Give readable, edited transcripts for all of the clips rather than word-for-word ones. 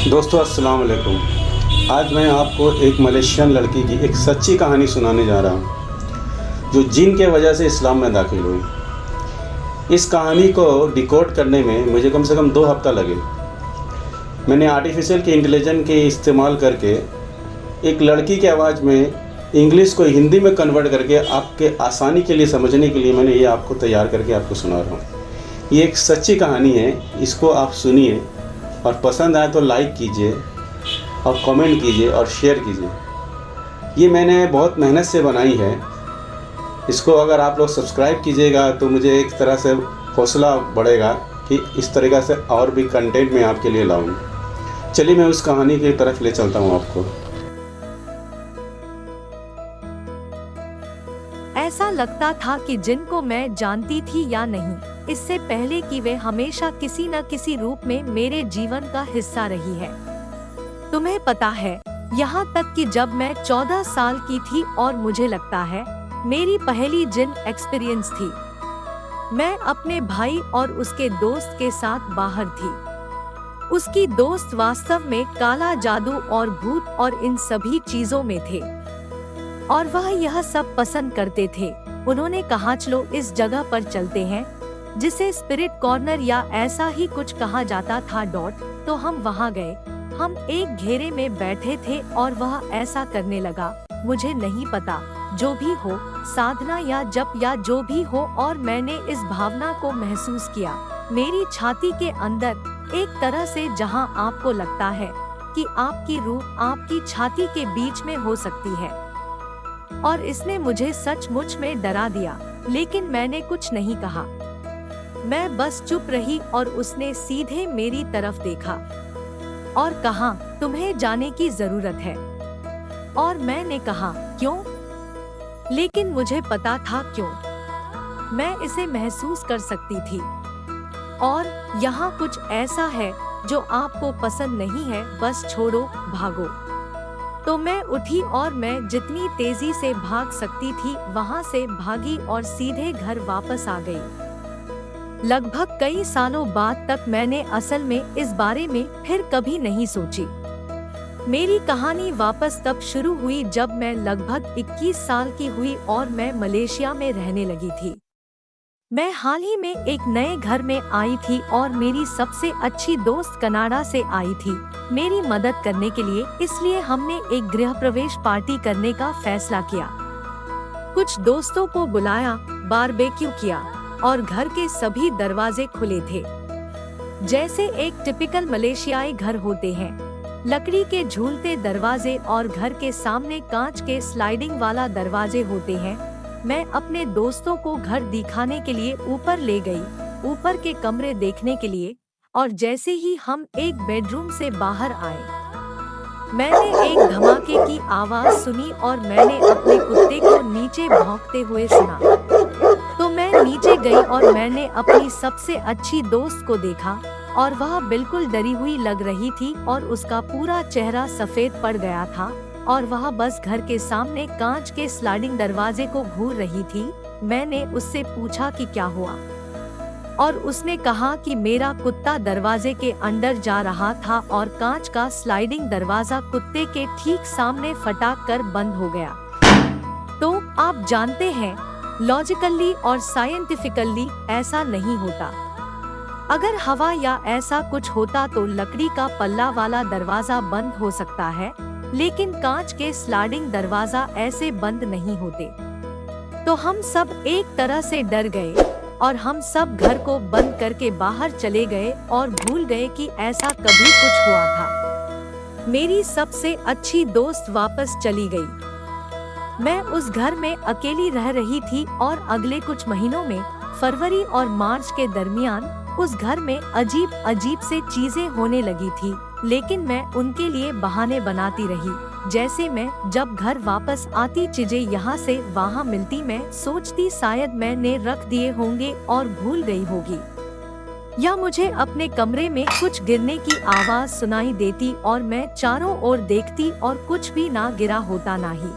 दोस्तों अस्सलाम वालेकुम। आज मैं आपको एक मलेशियन लड़की की एक सच्ची कहानी सुनाने जा रहा हूँ जो जिन के वजह से इस्लाम में दाखिल हुई। इस कहानी को डिकोड करने में मुझे कम से कम 2 हफ्ता लगे। मैंने आर्टिफिशियल के इंटेलिजेंस के इस्तेमाल करके एक लड़की की आवाज़ में इंग्लिश को हिंदी में कन्वर्ट करके आपके आसानी के लिए समझने के लिए मैंने ये आपको तैयार करके आपको सुना रहा हूँ। ये एक सच्ची कहानी है, इसको आप सुनिए और पसंद आए तो लाइक कीजिए और कमेंट कीजिए और शेयर कीजिए। ये मैंने बहुत मेहनत से बनाई है। इसको अगर आप लोग सब्सक्राइब कीजिएगा तो मुझे एक तरह से हौसला बढ़ेगा कि इस तरीक़ा से और भी कंटेंट मैं आपके लिए लाऊं। चलिए मैं उस कहानी की तरफ ले चलता हूं आपको। ऐसा लगता था कि जिनको मैं जानती थी या नहीं, इससे पहले कि वे हमेशा किसी न किसी रूप में मेरे जीवन का हिस्सा रही है। तुम्हें पता है, यहाँ तक कि जब मैं 14 साल की थी और मुझे लगता है मेरी पहली जिन एक्सपीरियंस थी, मैं अपने भाई और उसके दोस्त के साथ बाहर थी। उसकी दोस्त वास्तव में काला जादू और भूत और इन सभी चीजों में थे और वह यह सब पसंद करते थे। उन्होंने कहा चलो इस जगह पर चलते हैं, जिसे स्पिरिट कॉर्नर या ऐसा ही कुछ कहा जाता था। तो हम वहाँ गए। हम एक घेरे में बैठे थे और वह ऐसा करने लगा। मुझे नहीं पता, जो भी हो, साधना या जप या जो भी हो, और मैंने इस भावना को महसूस किया मेरी छाती के अंदर, एक तरह से जहाँ आपको लगता है कि आपकी रूह आपकी छाती के बीच में हो सकती है। और इसने मुझे सचमुच में डरा दिया, लेकिन मैंने कुछ नहीं कहा। मैं बस चुप रही और उसने सीधे मेरी तरफ देखा और कहा, तुम्हें जाने की जरूरत है। और मैंने कहा, क्यों? लेकिन मुझे पता था क्यों। मैं इसे महसूस कर सकती थी। और यहाँ कुछ ऐसा है जो आपको पसंद नहीं है, बस छोड़ो, भागो। तो मैं उठी और मैं जितनी तेजी से भाग सकती थी वहाँ से भागी और सीधे घर वापस आ गई। लगभग कई सालों बाद तक मैंने असल में इस बारे में फिर कभी नहीं सोची। मेरी कहानी वापस तब शुरू हुई जब मैं लगभग 21 साल की हुई और मैं मलेशिया में रहने लगी थी। मैं हाल ही में एक नए घर में आई थी और मेरी सबसे अच्छी दोस्त कनाडा से आई थी मेरी मदद करने के लिए। इसलिए हमने एक गृह प्रवेश पार्टी करने का फैसला किया। कुछ दोस्तों को बुलाया, बारबेक्यू किया और घर के सभी दरवाजे खुले थे, जैसे एक टिपिकल मलेशियाई घर होते हैं। लकड़ी के झूलते दरवाजे और घर के सामने कांच के स्लाइडिंग वाला दरवाजे होते हैं। मैं अपने दोस्तों को घर दिखाने के लिए ऊपर ले गई, ऊपर के कमरे देखने के लिए। और जैसे ही हम एक बेडरूम से बाहर आए, मैंने एक धमाके की आवाज सुनी और मैंने अपने कुत्ते को नीचे भौंकते हुए सुना। तो मैं नीचे गई और मैंने अपनी सबसे अच्छी दोस्त को देखा और वह बिल्कुल डरी हुई लग रही थी और उसका पूरा चेहरा सफेद पड़ गया था और वह बस घर के सामने कांच के स्लाइडिंग दरवाजे को घूर रही थी। मैंने उससे पूछा कि क्या हुआ, और उसने कहा कि मेरा कुत्ता दरवाजे के अंदर जा रहा था और कांच का स्लाइडिंग दरवाजा कुत्ते के ठीक सामने फटाक कर बंद हो गया। तो आप जानते हैं, लॉजिकली और साइंटिफिकली ऐसा नहीं होता। अगर हवा या ऐसा कुछ होता तो लकड़ी का पल्ला वाला दरवाजा बंद हो सकता है, लेकिन कांच के स्लाइडिंग दरवाजा ऐसे बंद नहीं होते। तो हम सब एक तरह से डर गए और हम सब घर को बंद करके बाहर चले गए और भूल गए कि ऐसा कभी कुछ हुआ था। मेरी सबसे अच्छी दोस्त वापस चली गई। मैं उस घर में अकेली रह रही थी और अगले कुछ महीनों में, फरवरी और मार्च के दरमियान, उस घर में अजीब अजीब से चीजें होने लगी थी। लेकिन मैं उनके लिए बहाने बनाती रही। जैसे मैं जब घर वापस आती चीजें यहाँ से वहाँ मिलती, मैं सोचती शायद मैंने रख दिए होंगे और भूल गई होगी, या मुझे अपने कमरे में कुछ गिरने की आवाज सुनाई देती और मैं चारों ओर देखती और कुछ भी ना गिरा होता, ना ही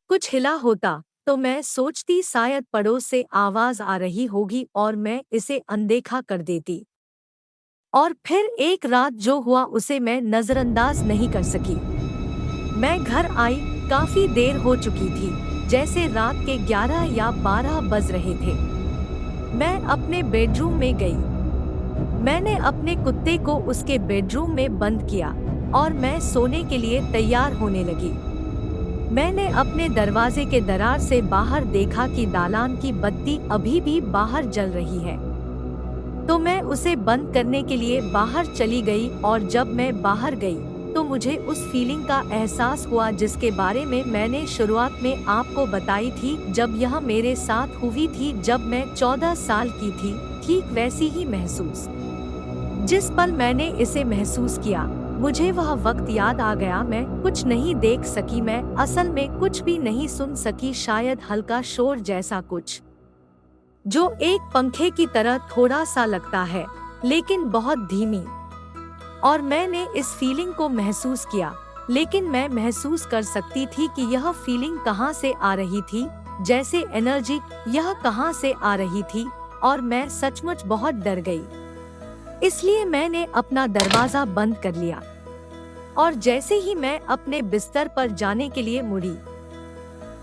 कुछ हिला होता। तो मैं सोचती शायद पड़ोस से आवाज आ रही होगी और मैं इसे अनदेखा कर देती। और फिर एक रात जो हुआ उसे मैं नजरअंदाज नहीं कर सकी। मैं घर आई, काफी देर हो चुकी थी, जैसे रात के 11 या 12 बज रहे थे। मैं अपने बेडरूम में गई। मैंने अपने कुत्ते को उसके बेडरूम में बंद किया और मैं सोने के लिए तैयार होने लगी। मैंने अपने दरवाजे के दरार से बाहर देखा कि दालान की बत्ती अभी भी बाहर जल रही है। तो मैं उसे बंद करने के लिए बाहर चली गई और जब मैं बाहर गई तो मुझे उस फीलिंग का एहसास हुआ जिसके बारे में मैंने शुरुआत में आपको बताई थी, जब यह मेरे साथ हुई थी जब मैं 14 साल की थी। ठीक वैसी ही महसूस। जिस पल मैंने इसे महसूस किया, मुझे वह वक्त याद आ गया। मैं कुछ नहीं देख सकी, मैं असल में कुछ भी नहीं सुन सकी, शायद हल्का शोर जैसा कुछ जो एक पंखे की तरह थोड़ा सा लगता है लेकिन बहुत धीमी। और मैंने इस फीलिंग को महसूस किया, लेकिन मैं महसूस कर सकती थी कि यह फीलिंग कहाँ से आ रही थी, जैसे एनर्जी यह कहाँ से आ रही थी। और मैं सचमुच बहुत डर गई, इसलिए मैंने अपना दरवाजा बंद कर लिया। और जैसे ही मैं अपने बिस्तर पर जाने के लिए मुड़ी,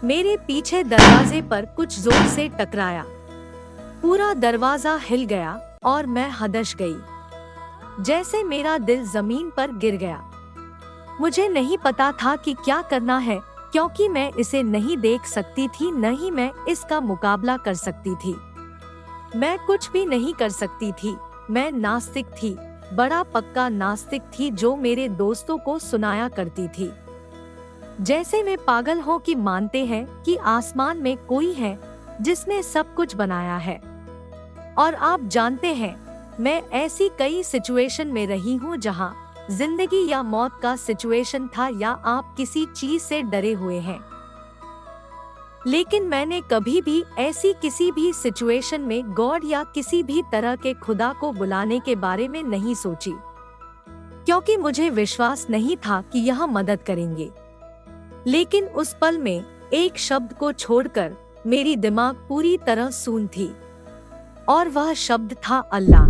मेरे पीछे दरवाजे पर कुछ जोर से टकराया। पूरा दरवाजा हिल गया और मैं हदश गई, जैसे मेरा दिल जमीन पर गिर गया। मुझे नहीं पता था कि क्या करना है, क्योंकि मैं इसे नहीं देख सकती थी, न ही मैं इसका मुकाबला कर सकती थी। मैं कुछ भी नहीं कर सकती थी। मैं नास्तिक थी, बड़ा पक्का नास्तिक थी, जो मेरे दोस्तों को सुनाया करती थी। जैसे वे पागल हो कि मानते हैं कि आसमान में कोई है जिसने सब कुछ बनाया है। और आप जानते हैं, मैं ऐसी कई सिचुएशन में रही हूँ जहाँ जिंदगी या मौत का सिचुएशन था, या आप किसी चीज से डरे हुए हैं। लेकिन मैंने कभी भी ऐसी किसी भी सिचुएशन में गॉड या किसी भी तरह के खुदा को बुलाने के बारे में नहीं सोची, क्योंकि मुझे विश्वास नहीं था कि यह मदद करेंगे। लेकिन उस पल में एक शब्द को छोड़कर मेरी दिमाग पूरी तरह सून थी, और वह शब्द था अल्लाह।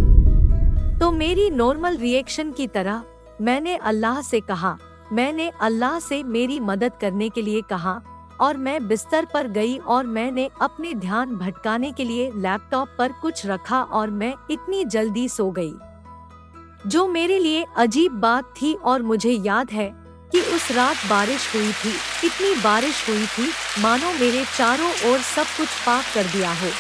तो मेरी नॉर्मल रिएक्शन की तरह मैंने अल्लाह से कहा, मैंने अल्लाह से मेरी मदद करने के लिए कहा, और मैं बिस्तर पर गई और मैंने अपने ध्यान भटकाने के लिए लैपटॉप पर कुछ रखा और मैं इतनी जल्दी सो गई, जो मेरे लिए अजीब बात थी। और मुझे याद है कि उस रात बारिश हुई थी, इतनी बारिश हुई थी मानो मेरे चारों ओर सब कुछ पाक कर दिया हो।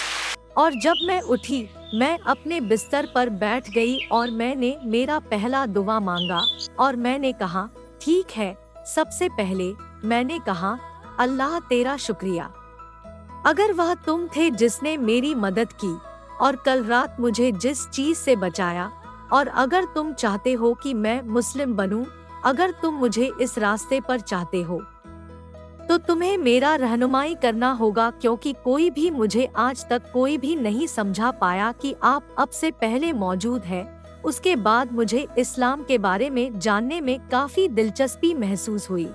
और जब मैं उठी, मैं अपने बिस्तर पर बैठ गई और मैंने मेरा पहला दुआ मांगा और मैंने कहा, ठीक है, सबसे पहले मैंने कहा, अल्लाह तेरा शुक्रिया। अगर वह तुम थे जिसने मेरी मदद की और कल रात मुझे जिस चीज से बचाया, और अगर तुम चाहते हो कि मैं मुस्लिम बनूं, अगर तुम मुझे इस रास्ते पर चाहते हो, तो तुम्हें मेरा रहनुमाई करना होगा, क्योंकि कोई भी मुझे आज तक कोई भी नहीं समझा पाया कि आप अब से पहले मौजूद हैं। उसके बाद मुझे इस्लाम के बारे में जानने में काफी दिलचस्पी महसूस हुई।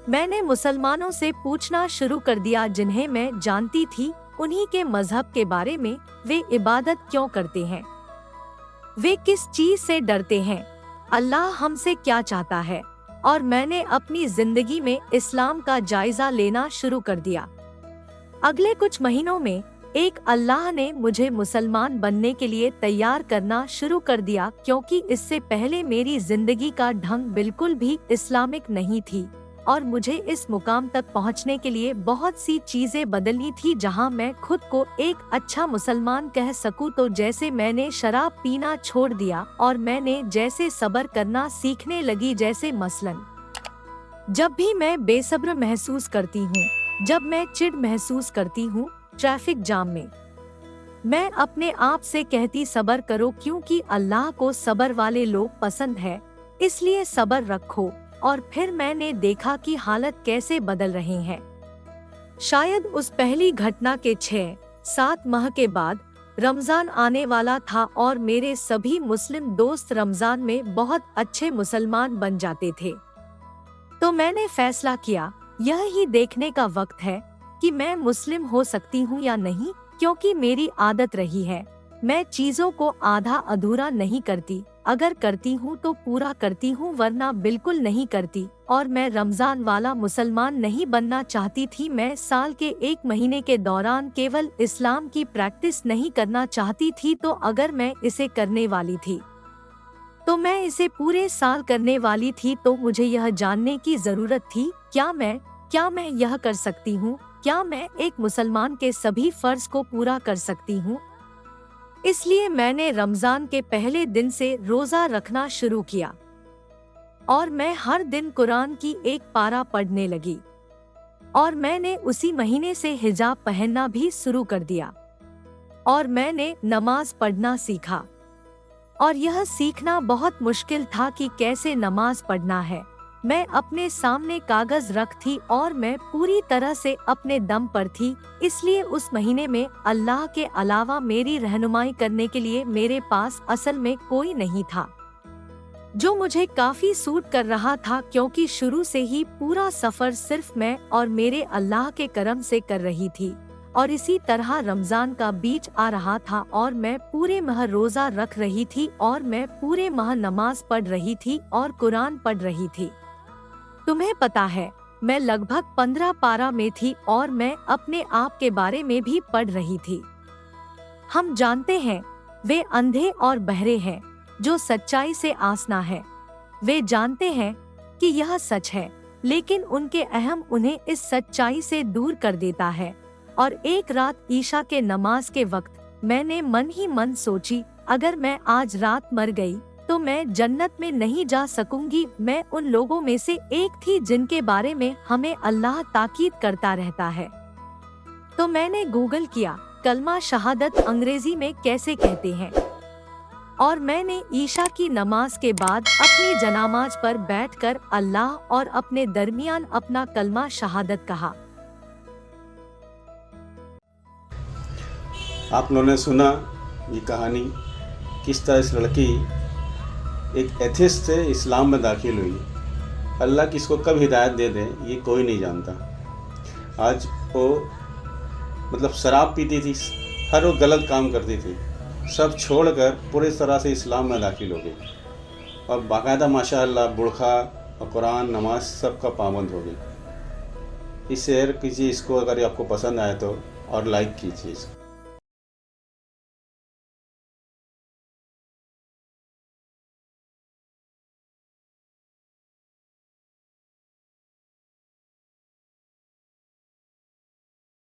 मैंने मुसलमानों से पूछना शुरू कर दिया जिन्हें मैं जानती थी, उन्हीं के मजहब के बारे में। वे इबादत क्यों करते हैं, वे किस चीज से डरते हैं, अल्लाह हमसे क्या चाहता है। और मैंने अपनी जिंदगी में इस्लाम का जायजा लेना शुरू कर दिया। अगले कुछ महीनों में एक अल्लाह ने मुझे मुसलमान बनने के लिए तैयार करना शुरू कर दिया, क्योंकि इससे पहले मेरी जिंदगी का ढंग बिल्कुल भी इस्लामिक नहीं थी और मुझे इस मुकाम तक पहुंचने के लिए बहुत सी चीजें बदलनी थी जहां मैं खुद को एक अच्छा मुसलमान कह सकूं। तो जैसे मैंने शराब पीना छोड़ दिया और मैंने जैसे सब्र करना सीखने लगी, जैसे मसलन जब भी मैं बेसब्र महसूस करती हूँ, जब मैं चिढ़ महसूस करती हूँ ट्रैफिक जाम में, मैं अपने आप से कहती सब्र करो, क्योंकि अल्लाह को सब्र वाले लोग पसंद है, इसलिए सब्र रखो। और फिर मैंने देखा कि हालत कैसे बदल रहे हैं। शायद उस पहली घटना के 6-7 माह के बाद रमजान आने वाला था और मेरे सभी मुस्लिम दोस्त रमजान में बहुत अच्छे मुसलमान बन जाते थे। तो मैंने फैसला किया, यह ही देखने का वक्त है कि मैं मुस्लिम हो सकती हूँ या नहीं, क्योंकि मेरी आदत रही है, मैं चीजों को आधा अधूरा नहीं करती। अगर करती हूँ तो पूरा करती हूँ वरना बिल्कुल नहीं करती। और मैं रमजान वाला मुसलमान नहीं बनना चाहती थी। मैं साल के 1 महीने के दौरान केवल इस्लाम की प्रैक्टिस नहीं करना चाहती थी। तो अगर मैं इसे करने वाली थी तो मैं इसे पूरे साल करने वाली थी। तो मुझे यह जानने की जरूरत थी, क्या मैं यह कर सकती हूँ? क्या मैं एक मुसलमान के सभी फर्ज को पूरा कर सकती हूँ? इसलिए मैंने रमजान के पहले दिन से रोजा रखना शुरू किया और मैं हर दिन कुरान की एक पारा पढ़ने लगी। और मैंने उसी महीने से हिजाब पहनना भी शुरू कर दिया और मैंने नमाज पढ़ना सीखा। और यह सीखना बहुत मुश्किल था कि कैसे नमाज पढ़ना है। मैं अपने सामने कागज रख थी और मैं पूरी तरह से अपने दम पर थी। इसलिए उस महीने में अल्लाह के अलावा मेरी रहनुमाई करने के लिए मेरे पास असल में कोई नहीं था, जो मुझे काफी सूट कर रहा था, क्योंकि शुरू से ही पूरा सफर सिर्फ मैं और मेरे अल्लाह के करम से कर रही थी। और इसी तरह रमजान का बीच आ रहा था और मैं पूरे माह रोजा रख रही थी और मैं पूरे माह नमाज पढ़ रही थी और कुरान पढ़ रही थी। तुम्हें पता है, मैं लगभग 15 पारा में थी और मैं अपने आप के बारे में भी पढ़ रही थी। हम जानते हैं वे अंधे और बहरे हैं जो सच्चाई से आसना है। वे जानते हैं कि यह सच है, लेकिन उनके अहम उन्हें इस सच्चाई से दूर कर देता है। और एक रात ईशा के नमाज के वक्त मैंने मन ही मन सोची, अगर मैं आज रात मर गई तो मैं जन्नत में नहीं जा सकूंगी। मैं उन लोगों में से एक थी जिनके बारे में हमें अल्लाह ताकीद करता रहता है। तो मैंने गूगल किया कलमा शहादत अंग्रेजी में कैसे कहते हैं, और मैंने ईशा की नमाज के बाद अपनी जनामाज पर बैठकर अल्लाह और अपने दरमियान अपना कलमा शहादत कहा। आप लोगों ने सुना ये कहानी, किस तरह इस लड़की एक एथिस्ट से इस्लाम में दाखिल हुई। अल्लाह किसको कब हिदायत दे दे ये कोई नहीं जानता। आज वो मतलब शराब पीती थी, हर वो गलत काम करती थी, सब छोड़कर पूरी तरह से इस्लाम में दाखिल हो गई और बाकायदा माशाअल्लाह बुरखा और कुरान नमाज सब का पाबंद हो गई। इस शेयर कीजिए इसको, अगर आपको पसंद आए तो, और लाइक कीजिए इसको।